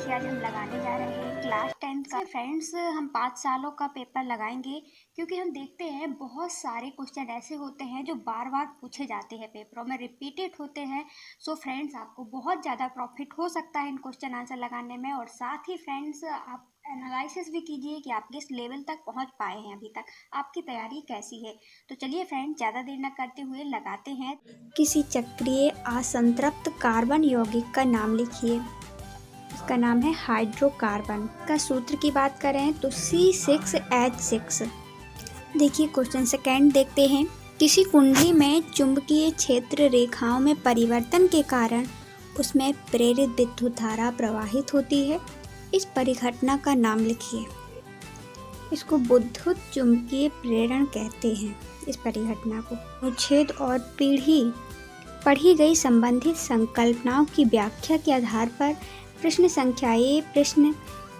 देखिए आज हम लगाने जा रहे हैं क्लास 10th का। फ्रेंड्स हम 5 सालों का पेपर लगाएंगे क्योंकि हम देखते हैं बहुत सारे क्वेश्चन ऐसे होते हैं जो बार बार पूछे जाते हैं, पेपरों में रिपीटेड होते हैं। सो फ्रेंड्स आपको बहुत ज़्यादा प्रॉफिट हो सकता है इन क्वेश्चन आंसर लगाने में। और साथ ही फ्रेंड्स आप एनालिसिस भी कीजिए कि आप किस लेवल तक पहुंच पाए हैं, अभी तक आपकी तैयारी कैसी है। तो चलिए फ्रेंड्स ज़्यादा देर न करते हुए लगाते हैं। किसी चक्रीय असंतृप्त कार्बन यौगिक का नाम लिखिए। इसका नाम है हाइड्रोकार्बन। का सूत्र की बात करें तो C6H6। देखिए क्वेश्चन सेकेंड देखते हैं। किसी कुंडली में चुंबकीय क्षेत्र रेखाओं में परिवर्तन के कारण उसमें प्रेरित विद्युत धारा प्रवाहित होती है। इस परिघटना का नाम लिखिए। इसको विद्युत चुंबकीय प्रेरण कहते हैं। इस परिघटना को अनुच्छेद और पढ़ी गई संबंधित संकल्पनाओं की व्याख्या के आधार पर प्रश्न संख्या ए, प्रश्न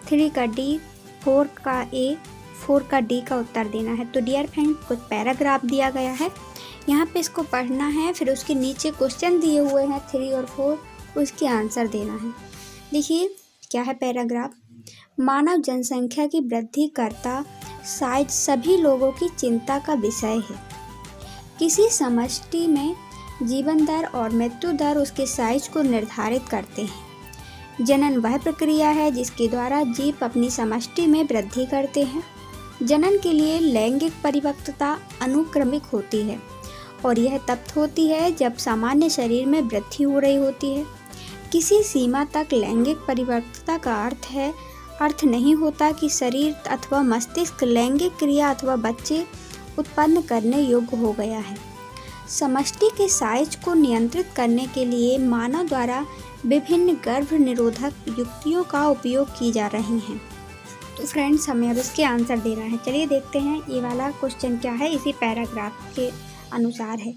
3 का डी, 4 का ए, 4 का डी का उत्तर देना है। तो डियर फ्रेंड कुछ पैराग्राफ दिया गया है, यहाँ पे इसको पढ़ना है, फिर उसके नीचे क्वेश्चन दिए हुए हैं 3 और 4, उसके आंसर देना है। देखिए क्या है पैराग्राफ। मानव जनसंख्या की वृद्धि करता शायद सभी लोगों की चिंता का विषय है। किसी समष्टि में जीवन दर और मृत्यु दर उसके साइज को निर्धारित करते हैं। जनन वह प्रक्रिया है जिसके द्वारा जीव अपनी समष्टि में वृद्धि करते हैं। जनन के लिए लैंगिक परिपक्वता अनुक्रमिक होती है और यह तब होती है जब सामान्य शरीर में वृद्धि हो रही होती है। किसी सीमा तक लैंगिक परिपक्वता का अर्थ नहीं होता कि शरीर अथवा मस्तिष्क लैंगिक क्रिया अथवा बच्चे उत्पन्न करने योग्य हो गया है। समष्टि के साइज को नियंत्रित करने के लिए मानव द्वारा विभिन्न गर्भ निरोधक युक्तियों का उपयोग की जा रही हैं। तो फ्रेंड्स हमें अब इसके आंसर देना है। चलिए देखते हैं ये वाला क्वेश्चन क्या है। इसी पैराग्राफ के अनुसार है।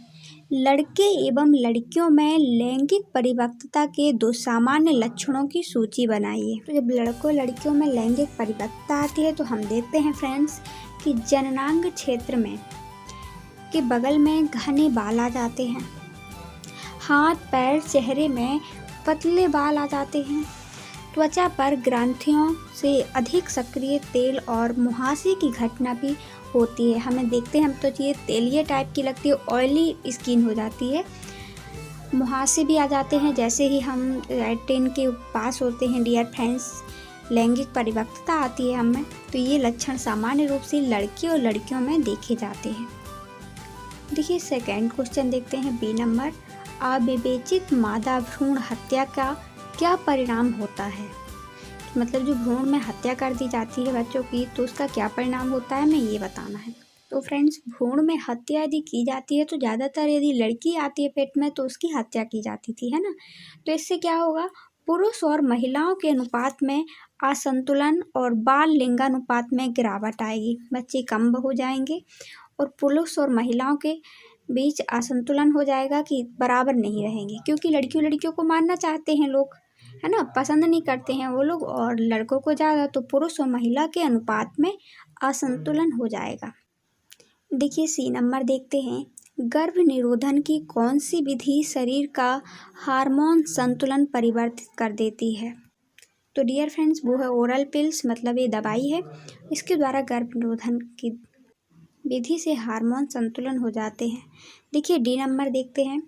लड़के एवं लड़कियों में लैंगिक परिपक्वता के 2 सामान्य लक्षणों की सूची बनाइए। तो जब लड़कों लड़कियों में लैंगिक परिपक्वता आती है तो हम देखते हैं फ्रेंड्स कि जननांग क्षेत्र में के बगल में घने बाल आ जाते हैं। हाथ पैर चेहरे में पतले बाल आ जाते हैं। त्वचा पर ग्रंथियों से अधिक सक्रिय तेल और मुहासे की घटना भी होती है। हमें देखते हैं हम तो ये तेलीय टाइप की लगती है, ऑयली स्किन हो जाती है। मुहासे भी आ जाते हैं जैसे ही हम 10 के पास होते हैं। डियर फ्रेंड्स लैंगिक परिपक्वता आती है हमें, तो ये लक्षण सामान्य रूप से लड़के और लड़कियों में देखे जाते हैं। देखिए सेकेंड क्वेश्चन देखते हैं बी नंबर। अविवेचित मादा भ्रूण हत्या का क्या परिणाम होता है। मतलब जो भ्रूण में हत्या कर दी जाती है बच्चों की, तो उसका क्या परिणाम होता है, हमें ये बताना है। तो फ्रेंड्स भ्रूण में हत्या यदि की जाती है तो ज़्यादातर यदि लड़की आती है पेट में तो उसकी हत्या की जाती थी, है ना। तो इससे क्या होगा, पुरुष और महिलाओं के अनुपात में असंतुलन और बाल लिंगानुपात में गिरावट आएगी। बच्चे कम हो जाएंगे और पुरुष और महिलाओं के बीच असंतुलन हो जाएगा कि बराबर नहीं रहेंगे, क्योंकि लड़कियों को मारना चाहते हैं लोग, है ना, पसंद नहीं करते हैं वो लोग और लड़कों को ज़्यादा, तो पुरुष और महिला के अनुपात में असंतुलन हो जाएगा। देखिए सी नंबर देखते हैं। गर्भ निरोधन की कौन सी विधि शरीर का हार्मोन संतुलन परिवर्तित कर देती है। तो डियर फ्रेंड्स वो है ओरल पिल्स, मतलब ये दवाई है, इसके द्वारा गर्भ निरोधन की विधि से हार्मोन संतुलन हो जाते हैं। देखिए डी नंबर देखते हैं।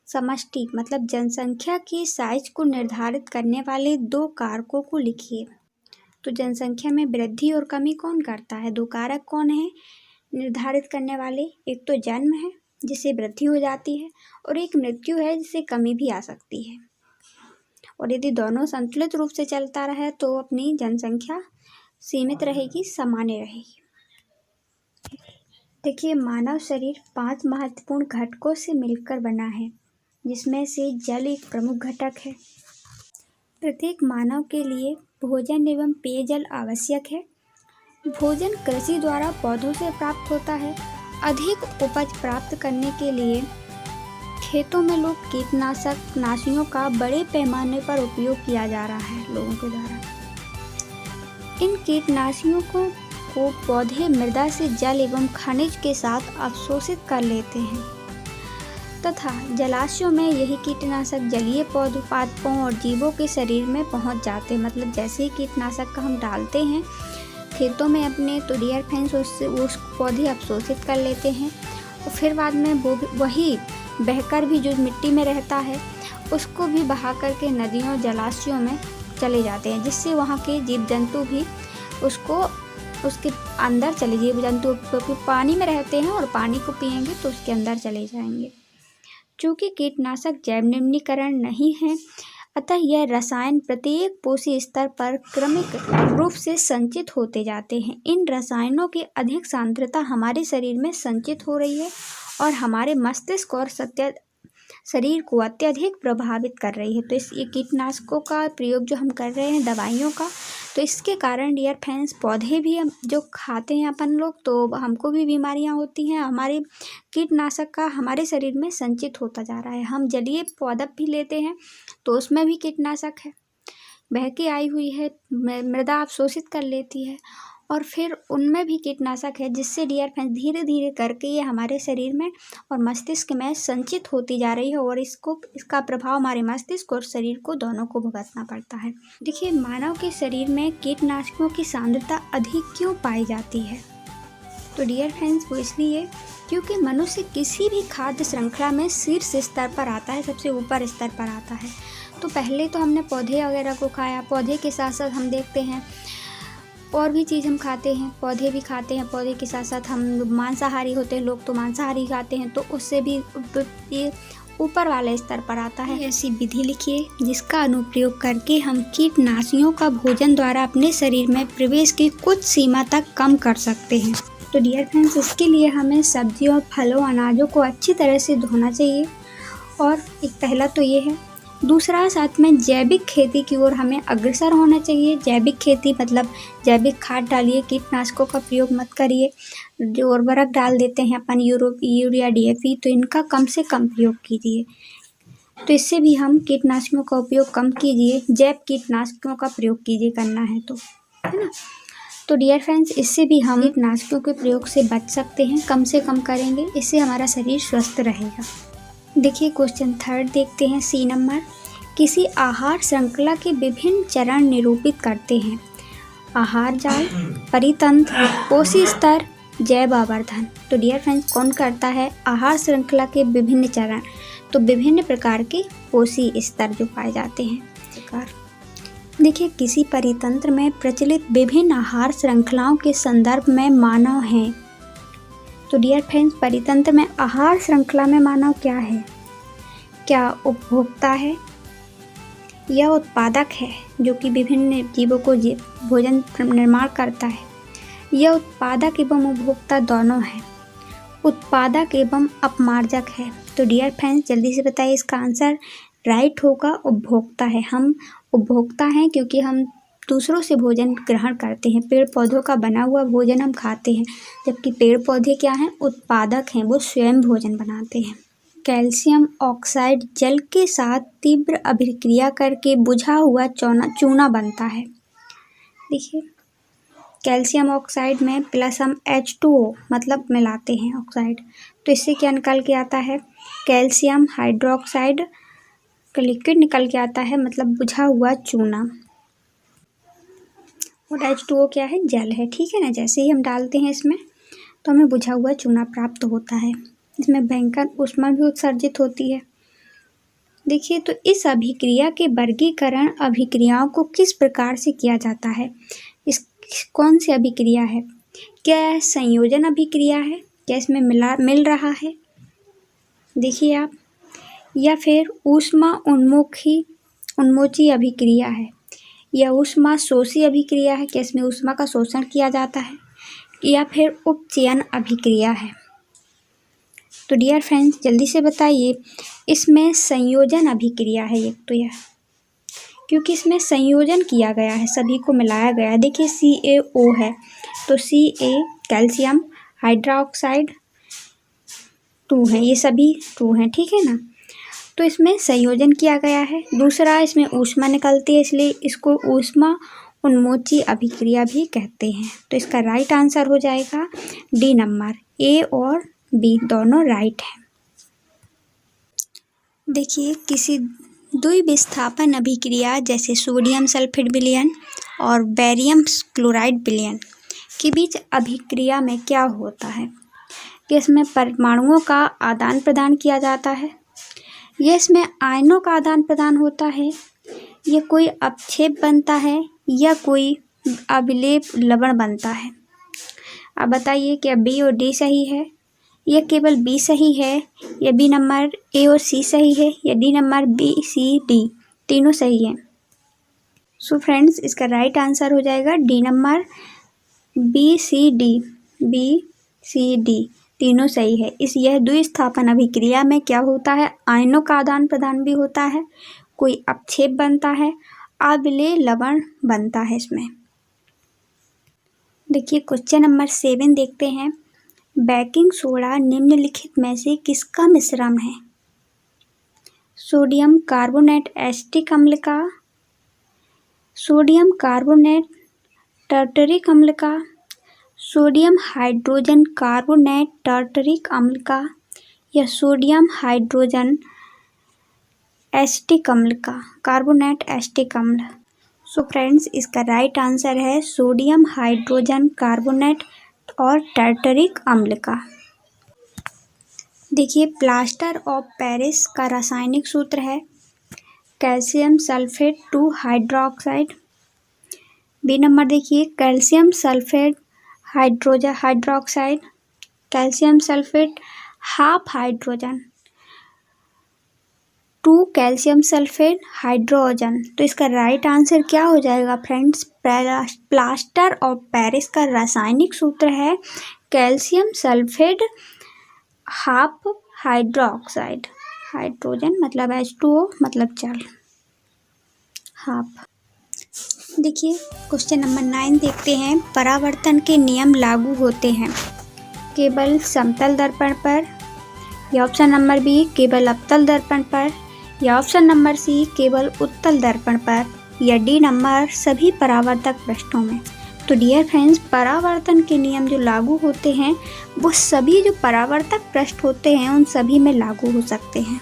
समष्टि मतलब जनसंख्या के साइज को निर्धारित करने वाले 2 कारकों को लिखिए। तो जनसंख्या में वृद्धि और कमी कौन करता है, 2 कारक कौन है निर्धारित करने वाले। एक तो जन्म है जिससे वृद्धि हो जाती है और एक मृत्यु है जिससे कमी भी आ सकती है। और यदि दोनों संतुलित रूप से चलता रहे तो अपनी जनसंख्या सीमित रहेगी, सामान्य रहेगी। देखिए मानव शरीर 5 महत्वपूर्ण घटकों से मिलकर बना है, जिसमें से जल एक प्रमुख घटक है। प्रत्येक मानव के लिए भोजन एवं पेयजल आवश्यक है। भोजन कृषि द्वारा पौधों से प्राप्त होता है। अधिक उपज प्राप्त करने के लिए खेतों में लोग कीटनाशक नाशियों का बड़े पैमाने पर उपयोग किया जा रहा है लोगों के द्वारा। इन कीटनाशियों को पौधे मृदा से जल एवं खनिज के साथ अवशोषित कर लेते हैं तथा जलाशयों में यही कीटनाशक जलीय पौधों, पादपों और जीवों के शरीर में पहुंच जाते हैं। मतलब जैसे ही कीटनाशक का हम डालते हैं खेतों में अपने, तो डियर फ्रेंड्स उस पौधे अवशोषित कर लेते हैं और फिर बाद में वही बहकर भी जो मिट्टी में रहता है उसको भी बहा करके नदियों जलाशयों में चले जाते हैं, जिससे वहाँ के जीव जंतु भी उसके अंदर चले, जीव जंतु क्योंकि पानी में रहते हैं और पानी को पिएंगे तो उसके अंदर चले जाएंगे। चूँकि कीटनाशक जैव निम्नीकरण नहीं है, अतः यह रसायन प्रत्येक पोषी स्तर पर क्रमिक रूप से संचित होते जाते हैं। इन रसायनों की अधिक सांद्रता हमारे शरीर में संचित हो रही है और हमारे मस्तिष्क और शरीर को अत्यधिक प्रभावित कर रही है। तो ये कीटनाशकों का प्रयोग जो हम कर रहे हैं, दवाइयों का, तो इसके कारण डियर फ्रेंड्स पौधे भी हम जो खाते हैं अपन लोग, तो हमको भी बीमारियां होती हैं। हमारे कीटनाशक का हमारे शरीर में संचित होता जा रहा है। हम जलीय पौधा भी लेते हैं तो उसमें भी कीटनाशक है, बह के आई हुई है, मृदा अवशोषित कर लेती है और फिर उनमें भी कीटनाशक है, जिससे डियर फ्रेंड्स धीरे धीरे करके ये हमारे शरीर में और मस्तिष्क में संचित होती जा रही है और इसका प्रभाव हमारे मस्तिष्क और शरीर को दोनों को भुगतना पड़ता है। देखिए, मानव के शरीर में कीटनाशकों की सांद्रता अधिक क्यों पाई जाती है? तो डियर फ्रेंड्स वो इसलिए क्योंकि मनुष्य किसी भी खाद्य श्रृंखला में शीर्ष स्तर पर आता है, सबसे ऊपर स्तर पर आता है। तो पहले तो हमने पौधे वगैरह को खाया, पौधे के साथ साथ हम देखते हैं और भी चीज़ हम खाते हैं, पौधे भी खाते हैं, पौधे के साथ साथ हम मांसाहारी होते हैं, लोग तो मांसाहारी खाते हैं, तो उससे भी ये ऊपर वाले स्तर पर आता है। ऐसी विधि लिखिए जिसका अनुप्रयोग करके हम कीटनाशियों का भोजन द्वारा अपने शरीर में प्रवेश की कुछ सीमा तक कम कर सकते हैं। तो डियर फ्रेंड्स, इसके लिए हमें सब्जियों, फलों, अनाजों को अच्छी तरह से धोना चाहिए और एक पहला तो ये है। दूसरा, साथ में जैविक खेती की ओर हमें अग्रसर होना चाहिए। जैविक खेती मतलब जैविक खाद डालिए, कीटनाशकों का प्रयोग मत करिए। जो उर्वरक डाल देते हैं अपन यूरिया, DAP, तो इनका कम से कम प्रयोग कीजिए। तो इससे भी हम कीटनाशकों का उपयोग कम कीजिए, जैव कीटनाशकों का प्रयोग कीजिए करना है तो, है ना। तो डियर फ्रेंड्स, इससे भी हम कीटनाशकों के प्रयोग से बच सकते हैं, कम से कम करेंगे, इससे हमारा शरीर स्वस्थ रहेगा। देखिए, क्वेश्चन 3 देखते हैं, C नंबर। किसी आहार श्रृंखला के विभिन्न चरण निरूपित करते हैं। आहार जाल, परितंत्र, पोषी स्तर, जैव आवर्धन। तो डियर फ्रेंड्स, कौन करता है आहार श्रृंखला के विभिन्न चरण? तो विभिन्न प्रकार के पोषी स्तर जो पाए जाते हैं। देखिए, किसी परितंत्र में प्रचलित विभिन्न आहार श्रृंखलाओं के संदर्भ में मानव हैं। तो डियर फ्रेंड्स, परितंत्र में आहार श्रृंखला में मानव क्या है? क्या उपभोक्ता है या उत्पादक है, जो कि विभिन्न जीवों को भोजन निर्माण करता है? यह उत्पादक एवं उपभोक्ता दोनों है। उत्पादक एवं अपमार्जक है। तो डियर फ्रेंड्स, जल्दी से बताइए, इसका आंसर राइट होगा, उपभोक्ता है। हम उपभोक्ता हैं क्योंकि हम दूसरों से भोजन ग्रहण करते हैं, पेड़ पौधों का बना हुआ भोजन हम खाते हैं, जबकि पेड़ पौधे क्या हैं? उत्पादक हैं, वो स्वयं भोजन बनाते हैं। कैल्शियम ऑक्साइड जल के साथ तीव्र अभिक्रिया करके बुझा हुआ चूना बनता है। देखिए, कैल्शियम ऑक्साइड में प्लस हम H2O मतलब मिलाते हैं ऑक्साइड, तो इससे क्या निकल के आता है? कैल्शियम हाइड्रोक्साइड का लिक्विड निकल के आता है, मतलब बुझा हुआ चूना। और H2O क्या है? जल है, ठीक है ना। जैसे ही हम डालते हैं इसमें तो हमें बुझा हुआ चूना प्राप्त होता है। इसमें भयंकर ऊष्मा भी उत्सर्जित होती है। देखिए, तो इस अभिक्रिया के वर्गीकरण अभिक्रियाओं को किस प्रकार से किया जाता है? इस कौन सी अभिक्रिया है? क्या यह संयोजन अभिक्रिया है? क्या इसमें मिल रहा है? देखिए आप, या फिर ऊष्मा उन्मोची अभिक्रिया है, या ऊष्मा शोषी अभिक्रिया है, क्या इसमें ऊष्मा का शोषण किया जाता है, या फिर उपचयन अभिक्रिया है? तो डियर फ्रेंड्स, जल्दी से बताइए, इसमें संयोजन अभिक्रिया है एक तो यह, क्योंकि इसमें संयोजन किया गया है, सभी को मिलाया गया है। देखिए, CaO है, तो Ca कैल्शियम हाइड्रोक्साइड 2 है, ये सभी 2 हैं, ठीक है ना। तो इसमें संयोजन किया गया है। दूसरा, इसमें ऊष्मा निकलती है, इसलिए इसको ऊष्मा उन्मोची अभिक्रिया भी कहते हैं। तो इसका राइट आंसर हो जाएगा D नंबर। A और B दोनों राइट हैं। देखिए, किसी द्विविस्थापन अभिक्रिया जैसे सोडियम सल्फेट विलयन और बेरियम क्लोराइड विलयन के बीच अभिक्रिया में क्या होता है कि इसमें परमाणुओं का आदान प्रदान किया जाता है, यह इसमें आयनों का आदान प्रदान होता है, यह कोई अपक्षेप बनता है या कोई अभिलेप लवण बनता है। अब बताइए क्या बी और डी सही है या केवल बी सही है या बी नंबर ए और सी सही है या D number B C D तीनों सही है। सो फ्रेंड्स, इसका राइट आंसर हो जाएगा D number B C D तीनों सही है। यह द्विस्थापन अभिक्रिया में क्या होता है, आयनों का आदान प्रदान भी होता है, कोई अपक्षेप बनता है, अविलेय लवण बनता है इसमें। देखिए क्वेश्चन नंबर 7 देखते हैं। बेकिंग सोडा निम्नलिखित में से किसका मिश्रण है? सोडियम कार्बोनेट एसिटिक अम्ल का, सोडियम कार्बोनेट टर्टरिक अम्ल का, सोडियम हाइड्रोजन कार्बोनेट टर्टरिक अम्ल का या सोडियम हाइड्रोजन एसिटिक अम्ल का, कार्बोनेट एसिटिक अम्ल। सो फ्रेंड्स, इसका राइट आंसर है सोडियम हाइड्रोजन कार्बोनेट और टर्टरिक अम्ल का। देखिए प्लास्टर ऑफ पेरिस का रासायनिक सूत्र है calcium sulphate 2 hydroxide. B number देखिए calcium sulphate hydroxide, calcium sulphate half hydrogen 2 calcium sulphate hydrogen. तो इसका राइट आंसर क्या हो जाएगा फ्रेंड्स? प्लास्टर ऑफ पेरिस का रासायनिक सूत्र है calcium sulphate half hydroxide, hydrogen मतलब H2O मतलब जल, हाफ। देखिए क्वेश्चन नंबर 9 देखते हैं। परावर्तन के नियम लागू होते हैं केवल समतल दर्पण पर, या ऑप्शन नंबर बी केवल अवतल दर्पण पर, या ऑप्शन नंबर सी केवल उत्तल दर्पण पर, या डी नंबर सभी परावर्तक पृष्ठों में। तो डियर फ्रेंड्स, परावर्तन के नियम जो लागू होते हैं वो सभी जो परावर्तक पृष्ठ होते हैं उन सभी में लागू हो सकते हैं।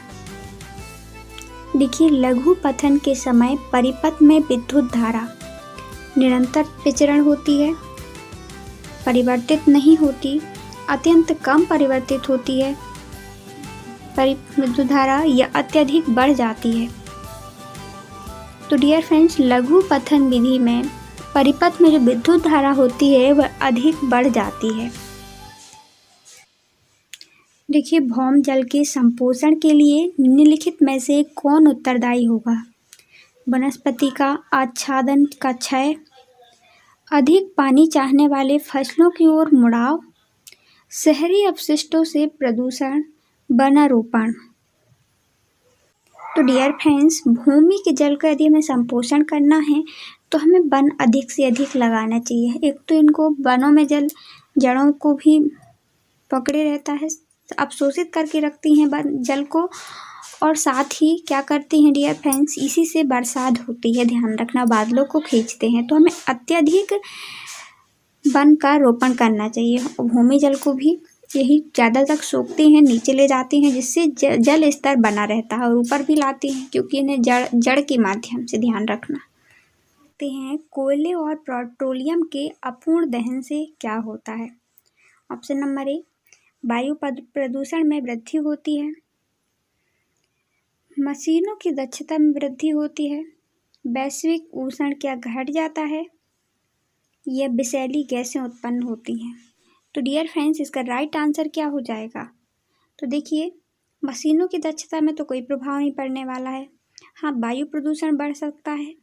देखिए लघु पथन के समय परिपथ में विद्युत धारा निरंतर विचरण होती है, परिवर्तित नहीं होती, अत्यंत कम परिवर्तित होती है, विद्युत धारा या अत्यधिक बढ़ जाती है। तो डियर फ्रेंड्स, लघु पथन विधि में परिपथ में जो विद्युत धारा होती है वह अधिक बढ़ जाती है। देखिए भौम जल के संपोषण के लिए निम्नलिखित में से कौन उत्तरदायी होगा? वनस्पति का आच्छादन का क्षय, अधिक पानी चाहने वाले फसलों की ओर मुड़ाव, शहरी अपशिष्टों से प्रदूषण, वनारोपण। तो डियर फ्रेंड्स, भूमि के जल का यदि हमें संपोषण करना है तो हमें वन अधिक से अधिक लगाना चाहिए। एक तो इनको वनों में जड़ों को भी पकड़े रहता है, अवशोषित करके रखती हैं जल को, और साथ ही क्या करती हैं डियर फ्रेंड्स, इसी से बरसात होती है, ध्यान रखना, बादलों को खींचते हैं। तो हमें अत्यधिक वन का रोपण करना चाहिए। भूमि जल को भी यही ज़्यादा तक सोखती हैं, नीचे ले जाती हैं, जिससे जल स्तर बना रहता है, और ऊपर भी लाती हैं क्योंकि इन्हें जड़ के माध्यम से, ध्यान रखना। देखते हैं कोयले और पेट्रोलियम के अपूर्ण दहन से क्या होता है? ऑप्शन नंबर ए वायु प्रदूषण में वृद्धि होती है, मशीनों की दक्षता में वृद्धि होती है, वैश्विक उष्ण क्या घट जाता है, यह विषैली गैसें उत्पन्न होती हैं। तो डियर फ्रेंड्स, इसका राइट आंसर क्या हो जाएगा? तो देखिए मशीनों की दक्षता में तो कोई प्रभाव नहीं पड़ने वाला है, हाँ वायु प्रदूषण बढ़ सकता है,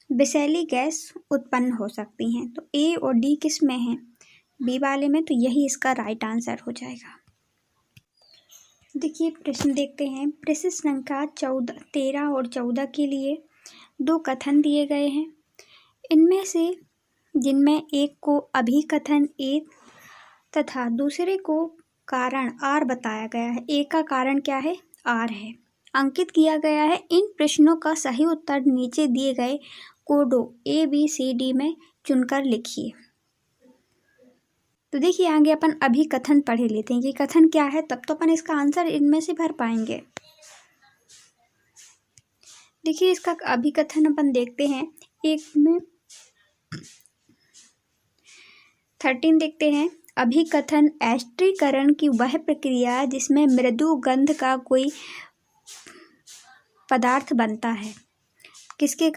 विषैली गैस उत्पन्न हो सकती हैं। तो ए और डी किस में है? बी वाले में, तो यही इसका राइट आंसर हो जाएगा। देखिए प्रश्न देखते हैं। प्रश्न संख्या 13 और 14 के लिए 2 कथन दिए गए हैं, इनमें से जिनमें एक को अभिकथन ए तथा दूसरे को कारण आर बताया गया है। ए का कारण क्या है? आर है, अंकित किया गया है। इन प्रश्नों का सही उत्तर नीचे दिए गए कोडों ABCD में चुनकर लिखिए। तो देखिए आगे अपन अभिकथन पढ़ लेते हैं कि कथन क्या है, तब तो अपन इसका आंसर इनमें से भर पाएंगे। देखिए इसका अभिकथन अपन देखते हैं। एक में 13 देखते हैं। अभिकथन एस्टरीकरण की वह प्रक्रिया जिसमें मृदु गंध का कोई पदार्थ बनता है। किसके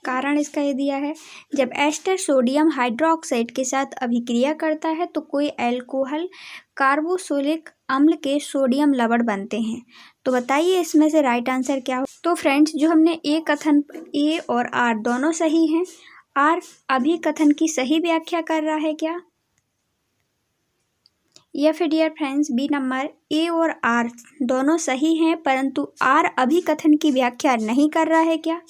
कारण इसका ये दिया है, जब एस्टर सोडियम हाइड्रोक्साइड के साथ अभिक्रिया करता है तो कोई अल्कोहल कार्बोक्सिलिक अम्ल के सोडियम लवण बनते हैं। तो बताइए इसमें से राइट आंसर क्या हो। तो फ्रेंड्स जो हमने ए कथन ए और आर दोनों सही हैं। आर अभिकथन की सही व्याख्या कर रहा है क्या, या फिर dear friends B number A और आर दोनों सही हैं परंतु आर अभिकथन की व्याख्या नहीं कर रहा है क्या।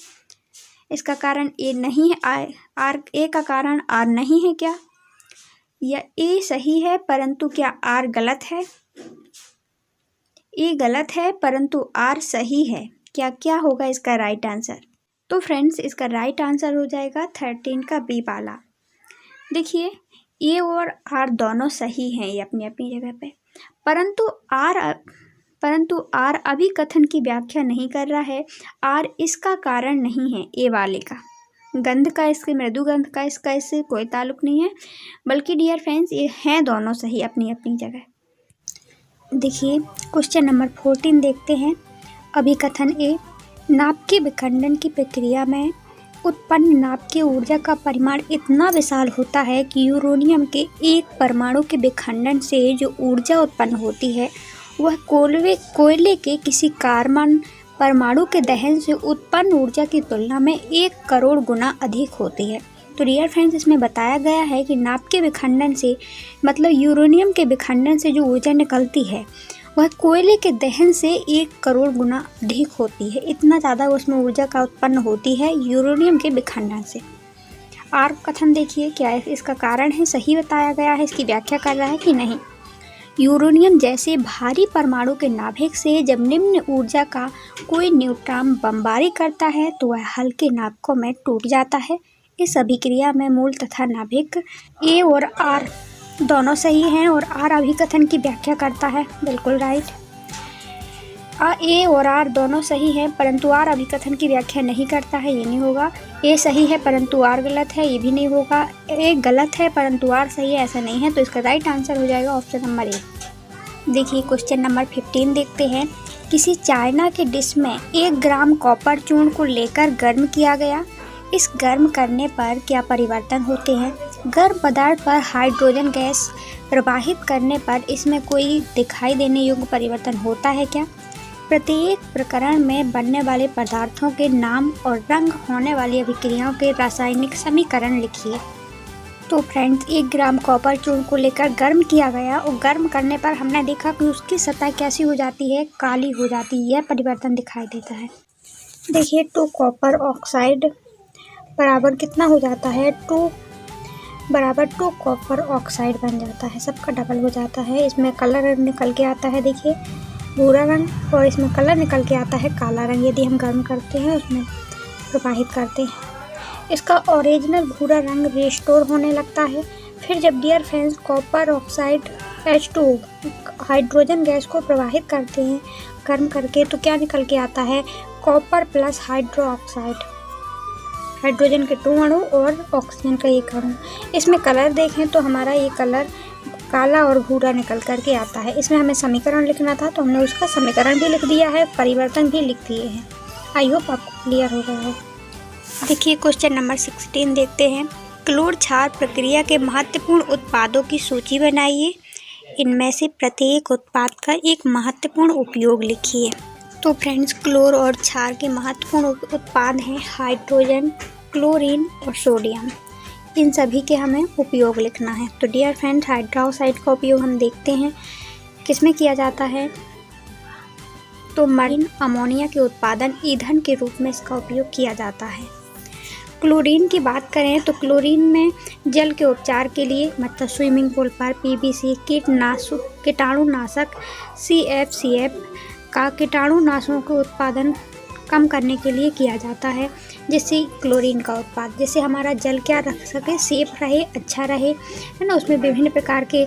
इसका कारण ए नहीं है, आर ए का कारण आर नहीं है क्या, या ए सही है परंतु क्या आर गलत है। ए गलत है परंतु आर सही है। क्या होगा इसका राइट आंसर। तो फ्रेंड्स इसका राइट आंसर हो जाएगा 13 का बी वाला। देखिए ए और आर दोनों सही हैं ये अपनी अपनी जगह पे, परंतु आर अभिकथन की व्याख्या नहीं कर रहा है। आर इसका कारण नहीं है, ए वाले का गंध का, इसके मृदु गंध का इसका इससे कोई ताल्लुक नहीं है, बल्कि डियर फ्रेंड्स ये हैं दोनों सही अपनी अपनी जगह। देखिए क्वेश्चन नंबर 14 देखते हैं। अभिकथन ए, नाप के विखंडन की प्रक्रिया में उत्पन्न नाप की ऊर्जा का परिमाण इतना विशाल होता है कि यूरेनियम के एक परमाणु के विखंडन से जो ऊर्जा उत्पन्न होती है वह कोयले के किसी कार्बन परमाणु के दहन से उत्पन्न ऊर्जा की तुलना में 1 करोड़ गुना अधिक होती है। तो डियर फ्रेंड्स इसमें बताया गया है कि नाप के विखंडन से मतलब यूरेनियम के विखंडन से जो ऊर्जा निकलती है वह कोयले के दहन से 1 करोड़ गुना अधिक होती है। इतना ज़्यादा उसमें ऊर्जा का उत्पन्न होती है यूरेनियम के विखंडन से। आर कथन देखिए क्या है, इसका कारण है सही बताया गया है, इसकी व्याख्या कर रहा है कि नहीं। यूरेनियम जैसे भारी परमाणु के नाभिक से जब निम्न ऊर्जा का कोई न्यूट्रॉन बमबारी करता है तो वह हल्के नाभिकों में टूट जाता है। इस अभिक्रिया में मूल तथा नाभिक ए और आर दोनों सही हैं और आर अभिकथन की व्याख्या करता है। बिल्कुल राइट। ए और आर दोनों सही हैं परंतु आर अभिकथन की व्याख्या नहीं करता है, ये नहीं होगा। ए सही है परंतु आर गलत है, ये भी नहीं होगा। ए गलत है परंतु आर सही है, ऐसा नहीं है। तो इसका राइट आंसर हो जाएगा ऑप्शन नंबर ए। देखिए क्वेश्चन नंबर 15 देखते हैं। किसी चाइना के डिश में 1 ग्राम कॉपर चूर्ण को लेकर गर्म किया गया। इस गर्म करने पर क्या परिवर्तन होते हैं। गर्म पदार्थ पर हाइड्रोजन गैस प्रवाहित करने पर इसमें कोई दिखाई देने योग्य परिवर्तन होता है क्या। प्रत्येक प्रकरण में बनने वाले पदार्थों के नाम और रंग होने वाली अभिक्रियाओं के रासायनिक समीकरण लिखिए। तो फ्रेंड्स 1 ग्राम कॉपर चूर्ण को लेकर गर्म किया गया और गर्म करने पर हमने देखा कि उसकी सतह कैसी हो जाती है, काली हो जाती है। यह परिवर्तन दिखाई देता है। देखिए 2 कॉपर ऑक्साइड बराबर कितना हो जाता है, 2 बराबर 2 कॉपर ऑक्साइड बन जाता है, सबका डबल हो जाता है। इसमें कलर निकल के आता है, देखिए भूरा रंग, और इसमें कलर निकल के आता है काला रंग। यदि हम गर्म करते हैं उसमें प्रवाहित करते हैं, इसका ओरिजिनल भूरा रंग रिस्टोर होने लगता है। फिर जब dear friends copper oxide H2 hydrogen gas को प्रवाहित करते हैं गर्म करके, तो क्या निकल के आता है, कॉपर प्लस हाइड्रोक्साइड, हाइड्रोजन के 2 अणु और ऑक्सीजन का 1 अणु। इसमें कलर देखें तो हमारा ये कलर काला और भूरा निकल करके आता है। इसमें हमें समीकरण लिखना था तो हमने उसका समीकरण भी लिख दिया है, परिवर्तन भी लिख दिए हैं। आई होप आपको क्लियर हो गया है। देखिए क्वेश्चन नंबर 16 देखते हैं। क्लोर क्षार प्रक्रिया के महत्वपूर्ण उत्पादों की सूची बनाइए। इनमें से प्रत्येक उत्पाद का एक महत्वपूर्ण उपयोग लिखिए। तो फ्रेंड्स क्लोर और क्षार के महत्वपूर्ण उत्पाद हैं हाइड्रोजन, क्लोरीन और सोडियम। इन सभी के हमें उपयोग लिखना है। तो डियर फ्रेंड्स हाइड्रोक्साइड का उपयोग हम देखते हैं किसमें किया जाता है, तो मरीन अमोनिया के उत्पादन ईंधन के रूप में इसका उपयोग किया जाता है। क्लोरीन की बात करें तो क्लोरीन में जल के उपचार के लिए मतलब स्विमिंग पूल पर PVC कीटाणुनाशक CFCF का कीटाणुनाशकों के उत्पादन कम करने के लिए किया जाता है, जिससे क्लोरीन का उत्पाद, जिससे हमारा जल क्या रख सके, सेफ रहे, अच्छा रहे, है ना। उसमें विभिन्न प्रकार के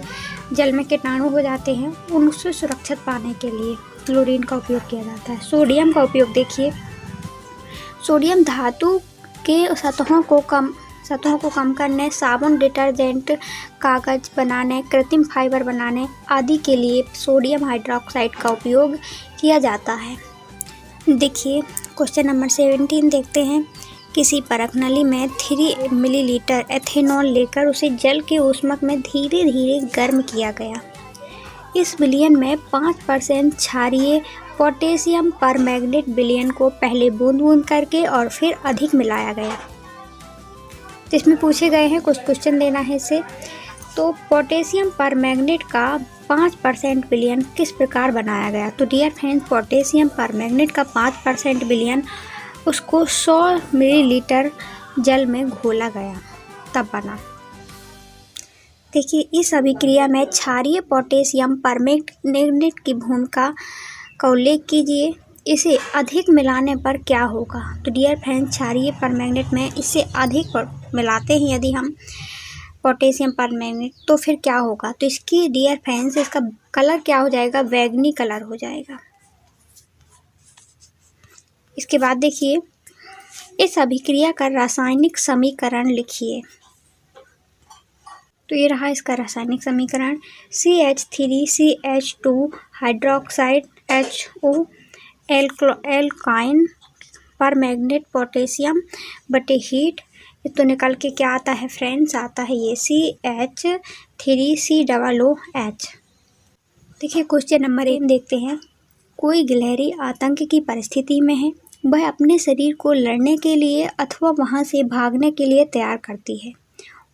जल में कीटाणु हो जाते हैं, उनसे सुरक्षित पाने के लिए क्लोरीन का उपयोग किया जाता है। सोडियम का उपयोग देखिए, सोडियम धातु के सतहों को कम करने, साबुन, डिटर्जेंट, कागज बनाने, कृत्रिम फाइबर बनाने आदि के लिए सोडियम हाइड्रोक्साइड का उपयोग किया जाता है। देखिए क्वेश्चन नंबर 17 देखते हैं। किसी परख नली में 3 मिलीलीटर एथेनॉल लेकर उसे जल के ऊष्मक में धीरे धीरे गर्म किया गया। इस विलयन में 5% क्षारीय पोटेशियम परमैंगनेट विलयन को पहले बूंद बूंद करके और फिर अधिक मिलाया गया। तो इसमें पूछे गए हैं, कुछ क्वेश्चन देना है इसे। तो पोटेशियम परमैंगनेट का 5% विलयन किस प्रकार बनाया गया? तो डियर फ्रेंड्स, पोटेशियम परमैंगनेट का 5% विलयन उसको 100 मिलीलीटर जल में घोला गया, तब बना। देखिए इस अभिक्रिया में क्षारीय पोटेशियम परमैंगनेट की भूमिका का उल्लेख कीजिए। इसे अधिक मिलाने पर क्या होगा? तो डियर फ्रेंड्स, क्षारीय परमैंगनेट में इसे अधिक मिलाते हैं यदि हम पोटेशियम परमैंगनेट, तो फिर क्या होगा? तो इसकी डियर फ्रेंड्स, इसका कलर क्या हो जाएगा? बैंगनी कलर हो जाएगा। इसके बाद देखिए, इस अभिक्रिया का रासायनिक समीकरण लिखिए। तो ये रहा इसका रासायनिक समीकरण। CH3CH2 hydroxide HO alkyne permanganate potassium बटे हीट। तो निकल के क्या आता है फ्रेंड्स? आता है ये CH3COOH। देखिए क्वेश्चन नंबर 1 देखते हैं। कोई गिलहरी आतंक की परिस्थिति में है। वह अपने शरीर को लड़ने के लिए अथवा वहां से भागने के लिए तैयार करती है।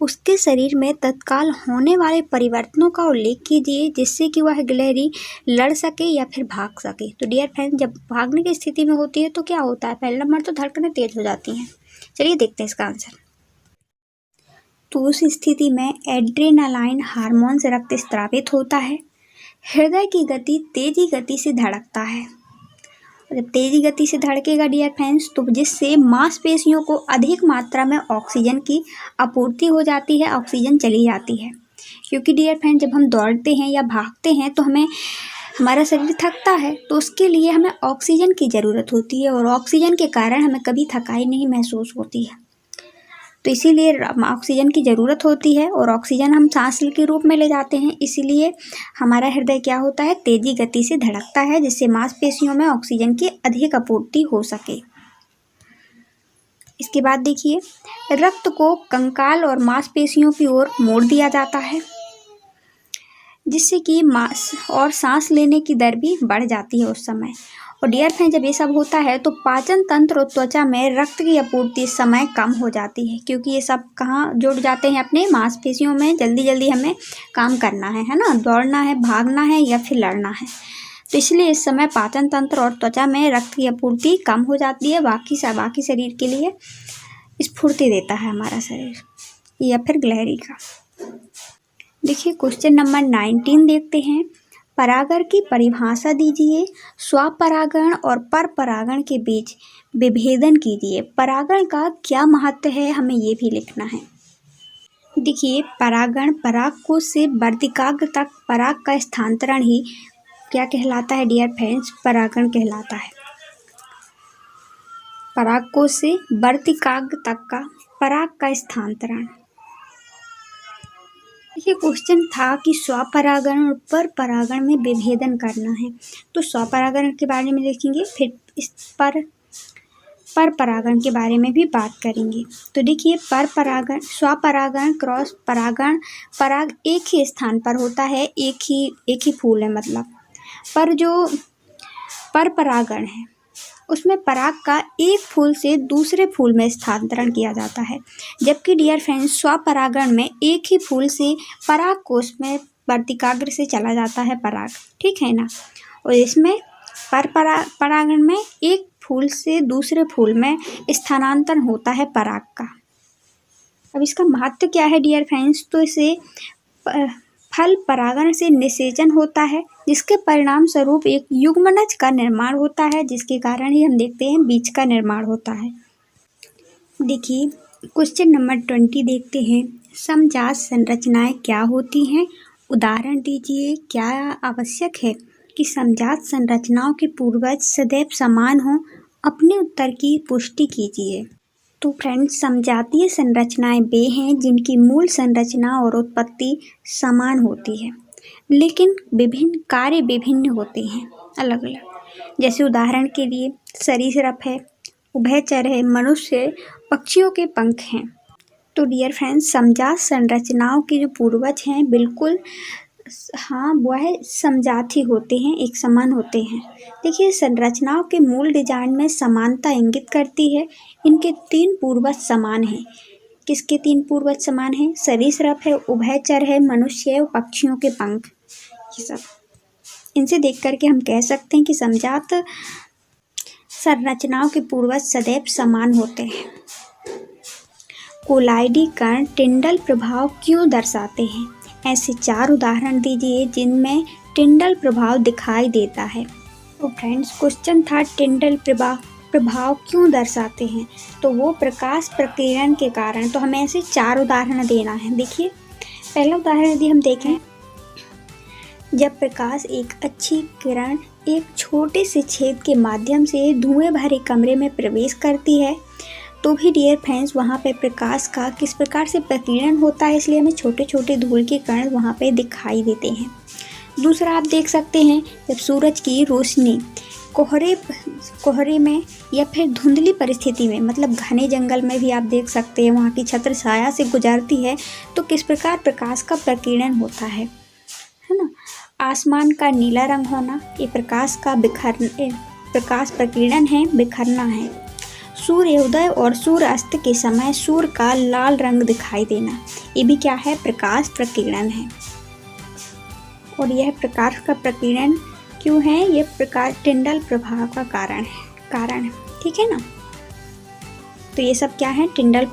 उसके शरीर में तत्काल होने वाले परिवर्तनों का उल्लेख कीजिए जिससे कि वह गिलहरी लड़ सके या फिर भाग सके। तो डियर फ्रेंड्स, जब भागने की स्थिति में होती है तो क्या होता है? पहला नंबर तो धड़कनें तेज हो जाती हैं। चलिए देखते हैं इसका आंसर। तो उस स्थिति में एड्रेनालाइन हार्मोन से रक्त स्रावित होता है। हृदय की गति तेजी गति से धड़कता है। जब तेजी गति से धड़केगा डियर फ्रेंड्स, तो जिससे मांसपेशियों को अधिक मात्रा में ऑक्सीजन की आपूर्ति हो जाती है, ऑक्सीजन चली जाती है। क्योंकि डियर फ्रेंड्स, जब हम दौड़ते हैं या भागते हैं तो हमारा शरीर थकता है, तो उसके लिए हमें ऑक्सीजन की ज़रूरत होती है और ऑक्सीजन के कारण हमें कभी थकाई नहीं महसूस होती है। तो इसीलिए ऑक्सीजन की ज़रूरत होती है और ऑक्सीजन हम सांस के रूप में ले जाते हैं। इसीलिए हमारा हृदय क्या होता है? तेजी गति से धड़कता है, जिससे मांसपेशियों में ऑक्सीजन की अधिक आपूर्ति हो सके। इसके बाद देखिए, रक्त को कंकाल और मांसपेशियों की ओर मोड़ दिया जाता है जिससे कि सांस लेने की दर भी बढ़ जाती है उस समय। और डियर फ्रेंड, जब ये सब होता है तो पाचन तंत्र और त्वचा में रक्त की आपूर्ति इस समय कम हो जाती है, क्योंकि ये सब कहाँ जुड़ जाते हैं? अपने मांसपेशियों में। जल्दी जल्दी हमें काम करना है ना, दौड़ना है, भागना है या फिर लड़ना है। तो इसलिए इस समय पाचन तंत्र और त्वचा में रक्त की आपूर्ति कम हो जाती है। बाकी शरीर के लिए स्फूर्ति देता है हमारा शरीर या फिर गिलहरी का। देखिए क्वेश्चन नंबर 19 देखते हैं। परागण की परिभाषा दीजिए। स्वपरागण और परपरागण के बीच विभेदन कीजिए। परागण का क्या महत्व है, हमें ये भी लिखना है। देखिए, परागण परागकोश से वर्तिकाग्र तक पराग का स्थानांतरण ही क्या कहलाता है डियर फ्रेंड्स? परागण कहलाता है। परागकोश से वर्तिकाग्र तक का पराग का स्थानांतरण। ये क्वेश्चन था कि स्वपरागण और परपरागण में विभेदन करना है। तो स्वपरागण के बारे में लिखेंगे, फिर इस परपरागण के बारे में भी बात करेंगे। तो देखिए, परपरागण, स्वपरागण क्रॉस परागण, पराग एक ही स्थान पर होता है, एक ही फूल है मतलब। पर जो परपरागण है उसमें पराग का एक फूल से दूसरे फूल में स्थानांतरण किया जाता है, जबकि डियर फ्रेंड्स, स्वपरागण में एक ही फूल से पराग कोश में वर्तिकाग्र से चला जाता है पराग, ठीक है ना। और इसमें परपरागण में एक फूल से दूसरे फूल में स्थानांतरण होता है पराग का। अब इसका महत्व क्या है डियर फ्रेंड्स? तो इसे फल परागण से निषेचन होता है, जिसके परिणाम स्वरूप एक युग्मनज का निर्माण होता है, जिसके कारण ही हम देखते हैं बीज का निर्माण होता है। देखिए क्वेश्चन नंबर 20 देखते हैं। समजात संरचनाएं क्या होती हैं? उदाहरण दीजिए। क्या आवश्यक है कि समजात संरचनाओं के पूर्वज सदैव समान हों अपने उत्तर की पुष्टि कीजिए। तो फ्रेंड्स, समजातीय संरचनाएं वे हैं जिनकी मूल संरचना और उत्पत्ति समान होती है, लेकिन विभिन्न कार्य विभिन्न होते हैं, अलग अलग। जैसे उदाहरण के लिए सरीसृप है, उभयचर है, मनुष्य, पक्षियों के पंख हैं। तो डियर फ्रेंड्स, समजात संरचनाओं के जो पूर्वज हैं बिल्कुल हाँ वह समजाती होते हैं, एक समान होते हैं। देखिए, संरचनाओं के मूल डिजाइन में समानता इंगित करती है। इनके 3 पूर्वज समान हैं। किसके 3 पूर्वज समान हैं? सरीसृप है, उभयचर है, मनुष्य है, पक्षियों के पंख, ये सब। इनसे देख करके हम कह सकते हैं कि समजात संरचनाओं के पूर्वज सदैव समान होते हैं। कोलाइडी कण टिंडल प्रभाव क्यों दर्शाते हैं? ऐसे 4 उदाहरण दीजिए जिनमें टिंडल प्रभाव दिखाई देता है। तो फ्रेंड्स, क्वेश्चन था टिंडल प्रभाव क्यों दर्शाते हैं? तो वो प्रकाश प्रकीर्णन के कारण। तो हमें ऐसे 4 उदाहरण देना है। देखिए, पहला उदाहरण यदि हम देखें, जब प्रकाश एक अच्छी किरण एक छोटे से छेद के माध्यम से धुएं भरे कमरे में प्रवेश करती है, तो भी डियर फ्रेंड्स वहाँ पे प्रकाश का किस प्रकार से प्रकीर्णन होता है, इसलिए हमें छोटे छोटे धूल के कण वहाँ पे दिखाई देते हैं। दूसरा आप देख सकते हैं, जब सूरज की रोशनी कोहरे में या फिर धुंधली परिस्थिति में, मतलब घने जंगल में भी आप देख सकते हैं, वहाँ की छत्र छाया से गुजरती है, तो किस प्रकार प्रकाश का प्रकीर्णन होता है ना। आसमान का नीला रंग होना, ये प्रकाश प्रकीर्णन है, बिखरना है। सूर्योदय और सूर्यास्त के समय सूर्य का लाल रंग दिखाई देना, ये भी क्या है? प्रकाश प्रकीर्णन है। और यह प्रकाश का प्रकीर्णन क्यों है? यह प्रकाश टिंडल प्रभाव का कारण है। ठीक है ना। तो ये सब क्या है? टिंडल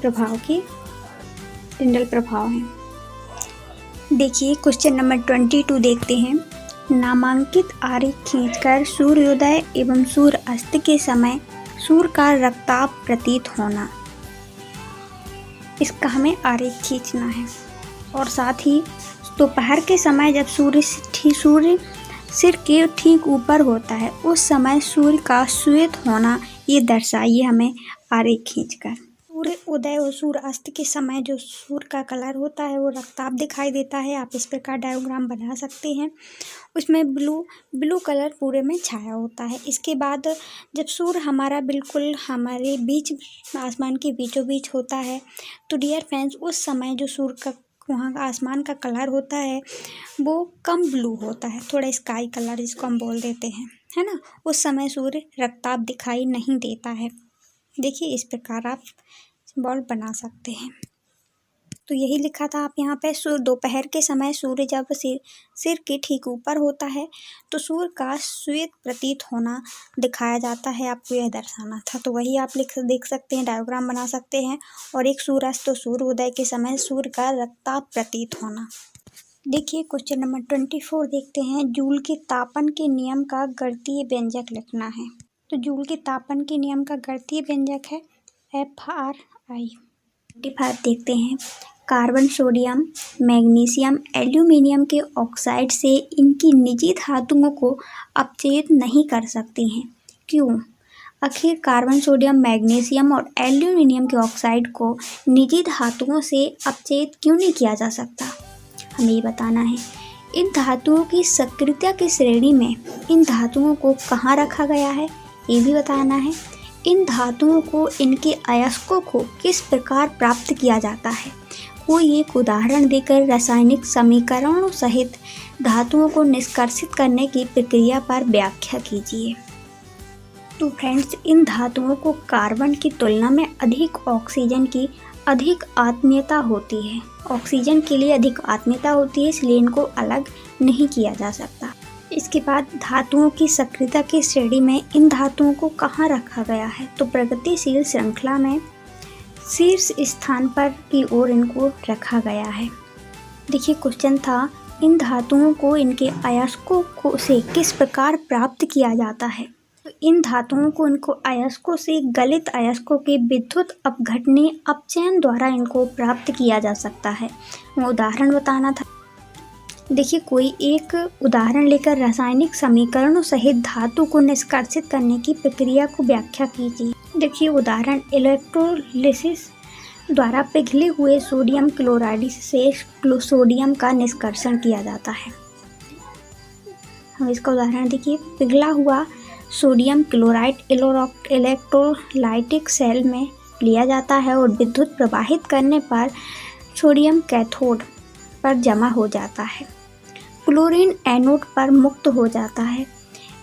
प्रभाव है। देखिए, क्वेश्चन नंबर 22 देखते हैं। नामांकित आरेख खींचकर सूर्योदय एवं सूर्यास्त के समय सूर्य का रक्ताप प्रतीत होना, इसका हमें आरेख खींचना है। और साथ ही दोपहर के समय जब सूर्य सिर के ठीक ऊपर होता है, उस समय सूर्य का श्वेत होना, ये दर्शाइए हमें आरेख खींचकर। सूर्य उदय और सूर्य अस्त के समय जो सूर्य का कलर होता है वो रक्ताप दिखाई देता है। आप इस प्रकार डायग्राम बना सकते हैं। उसमें ब्लू कलर पूरे में छाया होता है। इसके बाद जब सूर्य हमारा बिल्कुल हमारे बीच आसमान के बीचों बीच होता है, तो डियर फ्रेंड्स उस समय जो सूर्य का वहाँ का आसमान का कलर होता है वो कम ब्लू होता है, थोड़ा स्काई कलर जिसको हम बोल देते हैं, है ना। उस समय सूर्य रक्ताप दिखाई नहीं देता है। देखिए, इस प्रकार आप सिंबल बना सकते हैं। तो यही लिखा था आप यहाँ पे, दोपहर के समय सूर्य जब सिर के ठीक ऊपर होता है तो सूर्य का श्वेत प्रतीत होना दिखाया जाता है, आपको यह दर्शाना था। तो वही आप देख सकते हैं, डायग्राम बना सकते हैं। और एक सूर्यास्त, तो सूर्य उदय के समय सूर्य का रक्ताप प्रतीत होना। देखिए, क्वेश्चन नंबर 24 देखते हैं। जूल के तापन के नियम का गणितीय व्यंजक लिखना है। तो जूल के तापन के नियम का गणितीय व्यंजक है FRI। 25 देखते हैं। कार्बन, सोडियम, मैग्नीशियम, एल्यूमिनियम के ऑक्साइड से इनकी निजी धातुओं को अपचयित नहीं कर सकते हैं, क्यों? आखिर कार्बन, सोडियम, मैग्नीशियम और एल्यूमिनियम के ऑक्साइड को निजी धातुओं से अपचयित क्यों नहीं किया जा सकता, हमें ये बताना है। इन धातुओं की सक्रियता की श्रेणी में इन धातुओं को कहाँ रखा गया है, ये भी बताना है। इन धातुओं को, इनके अयस्कों को किस प्रकार प्राप्त किया जाता है, कोई एक उदाहरण देकर रासायनिक समीकरणों सहित धातुओं को निष्कर्षित करने की प्रक्रिया पर व्याख्या कीजिए। तो फ्रेंड्स, इन धातुओं को कार्बन की तुलना में अधिक ऑक्सीजन की अधिक आत्मीयता होती है। ऑक्सीजन के लिए अधिक आत्मीयता होती है, इसलिए इनको अलग नहीं किया जा सकता। इसके बाद धातुओं की सक्रियता की श्रेणी में इन धातुओं को कहाँ रखा गया है, तो प्रगतिशील श्रृंखला में शीर्ष स्थान पर की ओर इनको रखा गया है। देखिए, क्वेश्चन था इन धातुओं को इनके अयस्कों से किस प्रकार प्राप्त किया जाता है। तो इन धातुओं को इनको अयस्कों से गलित अयस्कों के विद्युत अपघटनीय अपचयन द्वारा इनको प्राप्त किया जा सकता है। वो उदाहरण बताना था। देखिए कोई एक उदाहरण लेकर रासायनिक समीकरणों सहित धातु को निष्कर्षित करने की प्रक्रिया को व्याख्या कीजिए। देखिए उदाहरण, इलेक्ट्रोलिसिस द्वारा पिघले हुए सोडियम क्लोराइड से सोडियम का निष्कर्षण किया जाता है। हम इसका उदाहरण देखिए, पिघला हुआ सोडियम क्लोराइड इलेक्ट्रोलाइटिक सेल में लिया जाता है और विद्युत प्रवाहित करने पर सोडियम कैथोड पर जमा हो जाता है, क्लोरीन एनोड पर मुक्त हो जाता है।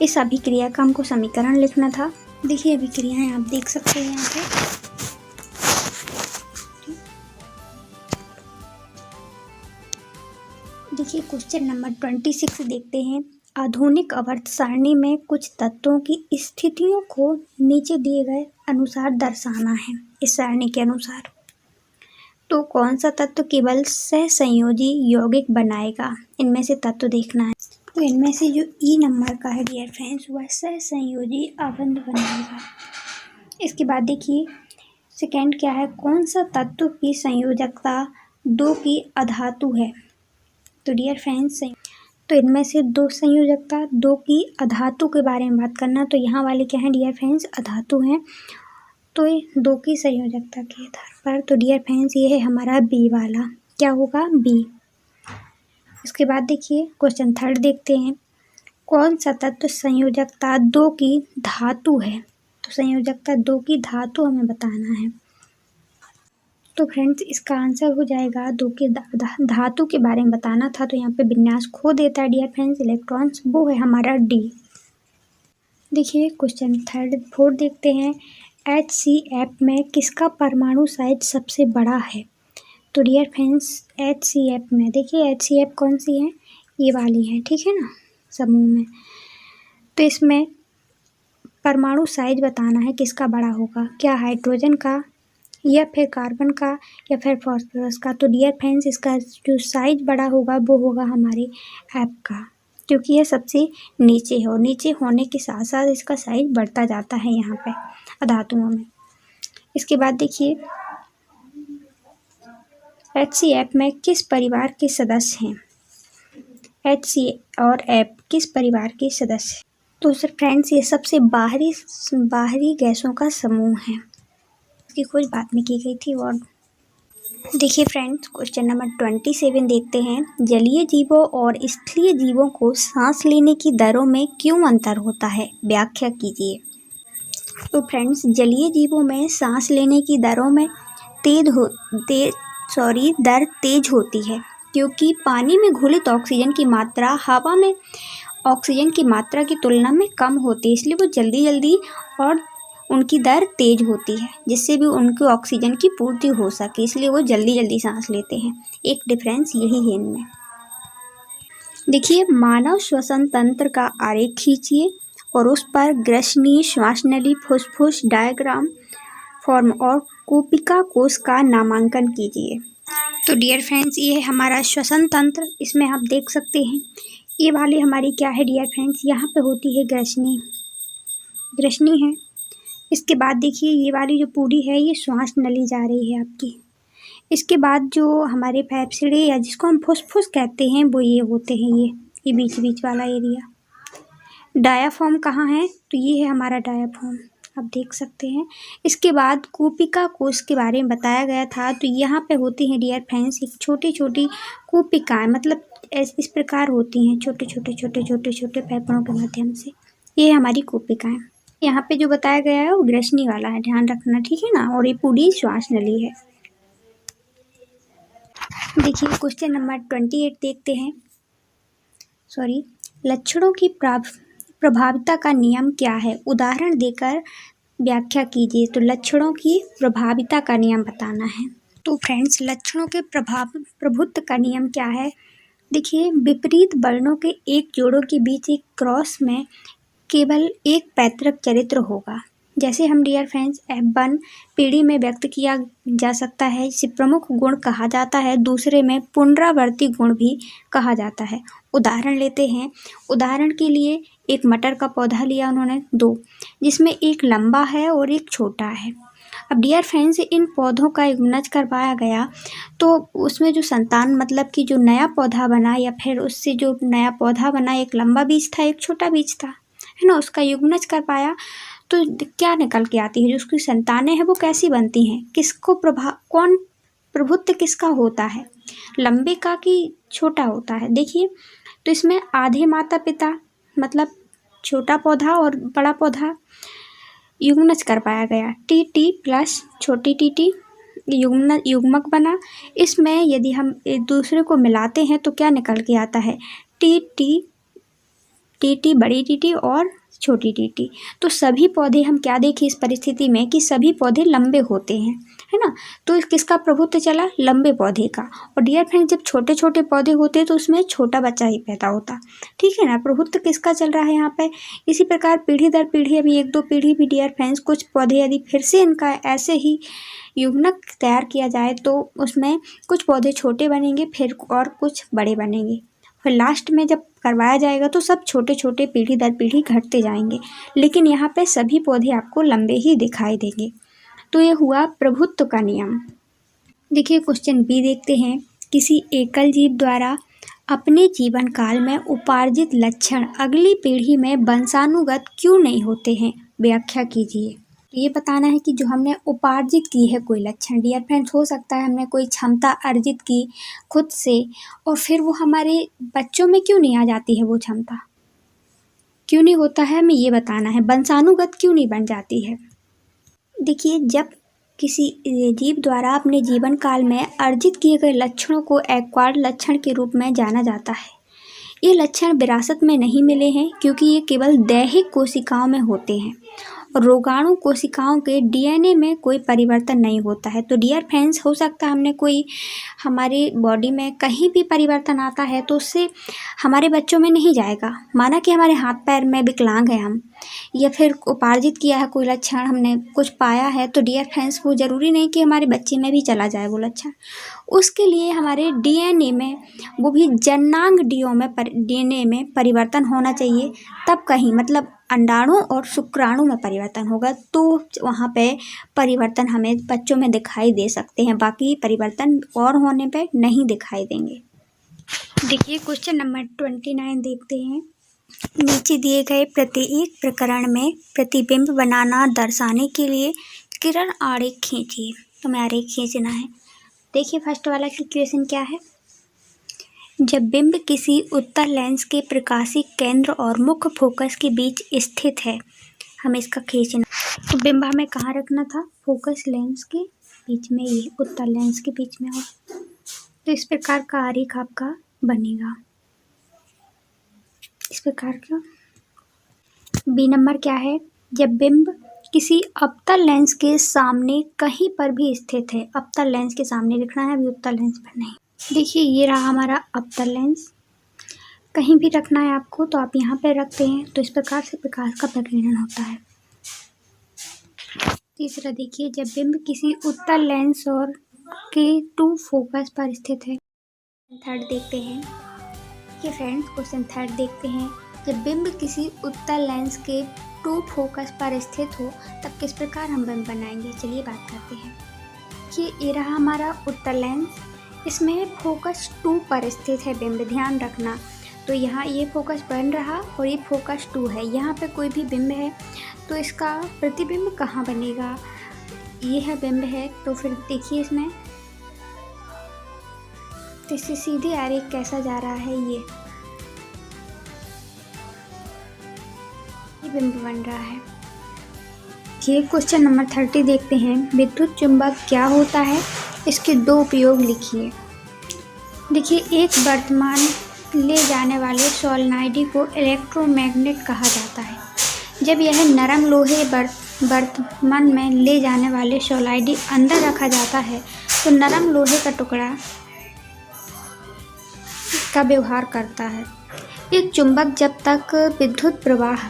इस अभिक्रिया का हमको समीकरण लिखना था। देखिए अभिक्रियाएं आप देख सकते हैं यहाँ पे। देखिए क्वेश्चन नंबर 26 देखते हैं। आधुनिक आवर्त सारणी में कुछ तत्वों की स्थितियों को नीचे दिए गए अनुसार दर्शाना है। इस सारणी के अनुसार तो कौन सा तत्व केवल सहसंयोजी यौगिक बनाएगा, इनमें से तत्व देखना है। तो इनमें से जो ई नंबर का है डियर फ्रेंड्स वह सहसंयोजी अबंध बनाएगा। इसके बाद देखिए सेकंड क्या है, कौन सा तत्व की संयोजकता 2 की अधातु है। तो डियर फ्रेंड्स तो इनमें से 2 संयोजकता 2 की अधातु के बारे में बात करना। तो यहाँ वाले क्या हैं डियर फ्रेंड्स, अधातु हैं। तो ये 2 की संयोजकता के आधार पर तो डियर फ्रेंड्स ये है हमारा बी वाला, क्या होगा बी। इसके बाद देखिए क्वेश्चन थर्ड देखते हैं, कौन सा तत्व संयोजकता 2 की धातु है। तो संयोजकता 2 की धातु हमें बताना है। तो फ्रेंड्स इसका आंसर हो जाएगा 2 के धातु के बारे में बताना था। तो यहाँ पे विन्यास खो देता है डियर फ्रेंड्स इलेक्ट्रॉन्स, वो है हमारा डी। देखिए क्वेश्चन फोर्थ देखते हैं, HCF में किसका परमाणु साइज सबसे बड़ा है। तो डियर फ्रेंड्स HCF में देखिए HCF कौन सी है, ये वाली है, ठीक है ना, समूह में। तो इसमें परमाणु साइज बताना है किसका बड़ा होगा, क्या हाइड्रोजन का या फिर कार्बन का या फिर फॉस्फोरस का। तो डियर फ्रेंड्स इसका जो साइज बड़ा होगा वो होगा हमारे ऐप का, क्योंकि यह सबसे नीचे है और नीचे होने के साथ साथ इसका साइज बढ़ता जाता है यहाँ पे अधातुओं में। इसके बाद देखिए HCF में किस परिवार के सदस्य हैं। HC और F किस परिवार के सदस्य। तो सर फ्रेंड्स ये सबसे बाहरी गैसों का समूह है, इसकी खोज बाद में की गई थी। और देखिए फ्रेंड्स क्वेश्चन नंबर 27 देखते हैं, जलीय जीवों और स्थलीय जीवों को सांस लेने की दरों में क्यों अंतर होता है, व्याख्या कीजिए। तो फ्रेंड्स जलीय जीवों में सांस लेने की दरों में दर तेज होती है, क्योंकि पानी में घुलित ऑक्सीजन की मात्रा हवा में ऑक्सीजन की मात्रा की तुलना में कम होती है, इसलिए वो जल्दी और उनकी दर तेज होती है, जिससे भी उनको ऑक्सीजन की पूर्ति हो सके, इसलिए वो जल्दी सांस लेते हैं। एक डिफरेंस यही है इनमें। देखिए मानव श्वसन तंत्र का आरेख खींचिए और उस पर ग्रसनी, श्वासनली, फुसफुस डायग्राम फॉर्म और कोपिका कोश का नामांकन कीजिए। तो डियर फ्रेंड्स ये है हमारा श्वसन तंत्र, इसमें आप देख सकते हैं ये वाली हमारी क्या है डियर फ्रेंड्स, यहाँ पे होती है ग्रसनी है। इसके बाद देखिए ये वाली जो पूरी है ये श्वास नली जा रही है आपकी। इसके बाद जो हमारे फेफड़े या जिसको हम फुसफुस कहते हैं वो ये होते हैं, ये बीच वाला एरिया। डायाफ्राम कहाँ है, तो ये है हमारा डायाफ्राम, आप देख सकते हैं। इसके बाद कोपिका कोश के बारे में बताया गया था, तो यहाँ पे होती हैं डियर फ्रेंड्स एक छोटी कोपिकाएँ, मतलब इस प्रकार होती हैं छोटे फेफड़ों के माध्यम से, ये हमारी कोपिकाएँ। यहाँ पे जो बताया गया है वो ग्रसनी वाला है, ध्यान रखना, ठीक है ना, और ये पूरी श्वास नली है। देखिए क्वेश्चन नंबर 28 देखते हैं, लक्षणों की प्रभाविता का नियम क्या है, उदाहरण देकर व्याख्या कीजिए। तो लक्षणों की प्रभाविता का नियम बताना है। तो फ्रेंड्स लक्षणों के प्रभुत्व का नियम क्या है, देखिए विपरीत वर्णों के एक जोड़ों के बीच एक क्रॉस में केवल एक पैतृक चरित्र होगा। जैसे हम डियर फ्रेंड्स F1 पीढ़ी में व्यक्त किया जा सकता है, इसे प्रमुख गुण कहा जाता है, दूसरे में पुनरावर्ती गुण भी कहा जाता है। उदाहरण लेते हैं, उदाहरण के लिए एक मटर का पौधा लिया उन्होंने 2, जिसमें एक लंबा है और एक छोटा है। अब डियर फ्रेंड्स, इन पौधों का युग्मनज करवाया गया तो उसमें जो संतान मतलब कि जो नया पौधा बना या फिर उससे जो नया पौधा बना, एक लंबा बीज था एक छोटा बीज था, है ना, उसका युग्मनज कर पाया तो क्या निकल के आती है, जो उसकी संतानें हैं वो कैसी बनती हैं, किसको कौन प्रभुत्व किसका होता है, लंबे का कि छोटा होता है। देखिए तो इसमें आधे माता पिता मतलब छोटा पौधा और बड़ा पौधा युग्मनज कर पाया गया, टी टी प्लस छोटी टी टी युग्मक बना। इसमें यदि हम एक दूसरे को मिलाते हैं तो क्या निकल के आता है, टी टी बड़ी टी टी और छोटी टी टी। तो सभी पौधे हम क्या देखें इस परिस्थिति में कि सभी पौधे लंबे होते हैं, है ना, तो किसका प्रभुत्व चला, लंबे पौधे का। और डियर फ्रेंड्स, जब छोटे छोटे पौधे होते हैं तो उसमें छोटा बच्चा ही पैदा होता, ठीक है ना, प्रभुत्व किसका चल रहा है यहाँ पे। इसी प्रकार पीढ़ी दर पीढ़ी, अभी एक दो पीढ़ी भी डियर फ्रेंड्स, कुछ पौधे यदि फिर से इनका ऐसे ही युग्मक तैयार किया जाए तो उसमें कुछ पौधे छोटे बनेंगे फिर और कुछ बड़े बनेंगे, फिर लास्ट में जब करवाया जाएगा तो सब छोटे छोटे पीढ़ी दर पीढ़ी घटते जाएंगे, लेकिन यहाँ पे सभी पौधे आपको लंबे ही दिखाई देंगे। तो ये हुआ प्रभुत्व का नियम। देखिए क्वेश्चन बी देखते हैं, किसी एकल जीव द्वारा अपने जीवन काल में उपार्जित लक्षण अगली पीढ़ी में वंशानुगत क्यों नहीं होते हैं, व्याख्या कीजिए। ये बताना है कि जो हमने उपार्जित की है कोई लक्षण, डियर फ्रेंड्स, हो सकता है हमने कोई क्षमता अर्जित की खुद से और फिर वो हमारे बच्चों में क्यों नहीं आ जाती है, वो क्षमता क्यों नहीं होता है, हमें ये बताना है, वंशानुगत क्यों नहीं बन जाती है। देखिए जब किसी जीव द्वारा अपने जीवन काल में अर्जित किए गए लक्षणों को एक्वायर्ड लक्षण के रूप में जाना जाता है। ये लक्षण विरासत में नहीं मिले हैं क्योंकि ये केवल दैहिक कोशिकाओं में होते हैं और रोगाणु कोशिकाओं के डीएनए में कोई परिवर्तन नहीं होता है। तो डियर फ्रेंड्स, हो सकता है हमने कोई हमारी बॉडी में कहीं भी परिवर्तन आता है तो उससे हमारे बच्चों में नहीं जाएगा। माना कि हमारे हाथ पैर में विकलांग है हम, या फिर उपार्जित किया है कोई लक्षण, हमने कुछ पाया है, तो डियर फ्रेंड्स वो ज़रूरी नहीं कि हमारे बच्चे में भी चला जाए वो लक्षण। उसके लिए हमारे डीएनए में, वो भी जननांग डीएनए में परिवर्तन होना चाहिए, तब कहीं मतलब अंडाणु और शुक्राणु में परिवर्तन होगा तो वहाँ पे परिवर्तन हमें बच्चों में दिखाई दे सकते हैं, बाकी परिवर्तन और होने पे नहीं दिखाई देंगे। देखिए क्वेश्चन नंबर 29 देखते हैं, नीचे दिए गए प्रत्येक प्रकरण में प्रतिबिंब बनाना दर्शाने के लिए किरण आरेख खींचिए। तो हमें आरेख खींचना है। देखिए फर्स्ट वाला की क्वेश्चन क्या है, जब बिंब किसी उत्तल लेंस के प्रकाशिक केंद्र और मुख्य फोकस के बीच स्थित है, हमें इसका खींचना। तो बिंब हमें कहाँ रखना था, फोकस लेंस के बीच में, ये उत्तल लेंस के बीच में हो। तो इस प्रकार का आरेख आपका बनेगा, इस प्रकार का। बी नंबर क्या है, जब बिंब किसी अवतल लेंस के सामने कहीं पर भी स्थित है, अवतल लेंस के सामने लिखना है, अभी उत्तल लेंस पर नहीं। देखिए ये रहा हमारा अवतल लेंस, कहीं भी रखना है आपको तो आप यहाँ पे रखते हैं, तो इस प्रकार से प्रकाश का प्रकीर्णन होता है। तीसरा देखिए, जब बिंब किसी उत्तल लेंस और के टू फोकस पर स्थित है। थर्ड देखते हैं कि फ्रेंड्स, क्वेश्चन थर्ड देखते हैं, जब बिंब किसी उत्तल लेंस के टू फोकस पर स्थित हो तब किस प्रकार हम बिंब बनाएंगे। चलिए बात करते हैं कि ये रहा हमारा उत्तल लेंस, इसमें फोकस 2 पर स्थित है बिंब, ध्यान रखना। तो यहाँ ये फोकस 1 रहा और ये फोकस 2 है, यहाँ पे कोई भी बिंब है तो इसका प्रतिबिंब कहाँ बनेगा, ये है बिंब है। तो फिर देखिए इसमें तो इससे सीधे आरेख कैसा जा रहा है, ये बिंब बन रहा है। ये क्वेश्चन नंबर 30 देखते हैं, विद्युत चुंबक क्या होता है, इसके 2 उपयोग लिखिए। देखिए एक वर्तमान ले जाने वाले सोलेनॉइड को इलेक्ट्रोमैग्नेट कहा जाता है। जब यह नरम लोहे वर्तमान में ले जाने वाले सोलेनॉइड अंदर रखा जाता है तो नरम लोहे का टुकड़ा का व्यवहार करता है। एक चुंबक जब तक विद्युत प्रवाह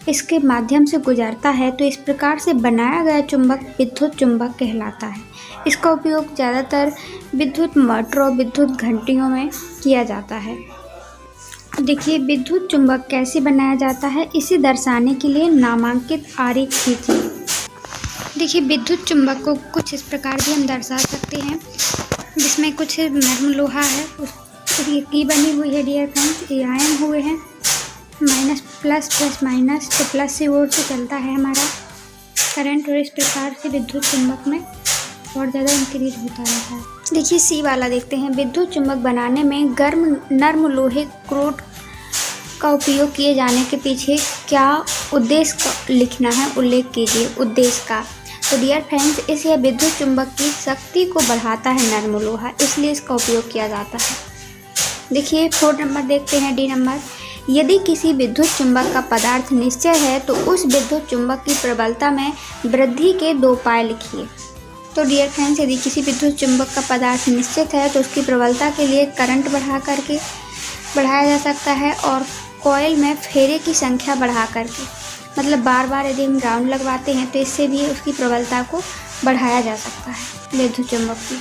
इसके माध्यम से गुजरता है तो इस प्रकार से बनाया गया चुंबक विद्युत चुंबक कहलाता है। इसका उपयोग ज़्यादातर विद्युत मोटर और विद्युत घंटियों में किया जाता है। देखिए विद्युत चुंबक कैसे बनाया जाता है, इसे दर्शाने के लिए नामांकित आरेख खींचिए। देखिए विद्युत चुंबक को कुछ इस प्रकार भी हम दर्शा सकते हैं, जिसमें कुछ नर्म लोहा है, उसकी की बनी हुई है डियर फ्रेंड्स, ये आयन हुए हैं, माइनस प्लस प्लस माइनस, तो प्लस से ओर से चलता है हमारा करंट, और इस प्रकार से विद्युत चुंबक में और ज़्यादा इंक्रीज होता रहता है। देखिए सी वाला देखते हैं, विद्युत चुंबक बनाने में गर्म नर्म लोहे क्रोट का उपयोग किए जाने के पीछे क्या उद्देश्य का लिखना है, उल्लेख कीजिए उद्देश्य का। तो डियर फ्रेंड्स, इस यह विद्युत चुंबक की शक्ति को बढ़ाता है नर्म लोहा, इसलिए इसका उपयोग किया जाता है। देखिए 4 नंबर देखते हैं, डी नंबर, यदि किसी विद्युत चुंबक का पदार्थ निश्चय है तो उस विद्युत चुंबक की प्रबलता में वृद्धि के 2 उपाय लिखिए। तो डियर फ्रेंड्स, यदि किसी विद्युत चुंबक का पदार्थ निश्चित है तो उसकी प्रबलता के लिए करंट बढ़ाया जा सकता है, और कॉइल में फेरे की संख्या बढ़ा करके, मतलब बार बार यदि हम राउंड लगवाते हैं तो इससे भी उसकी प्रबलता को बढ़ाया जा सकता है विद्युत चुंबक की।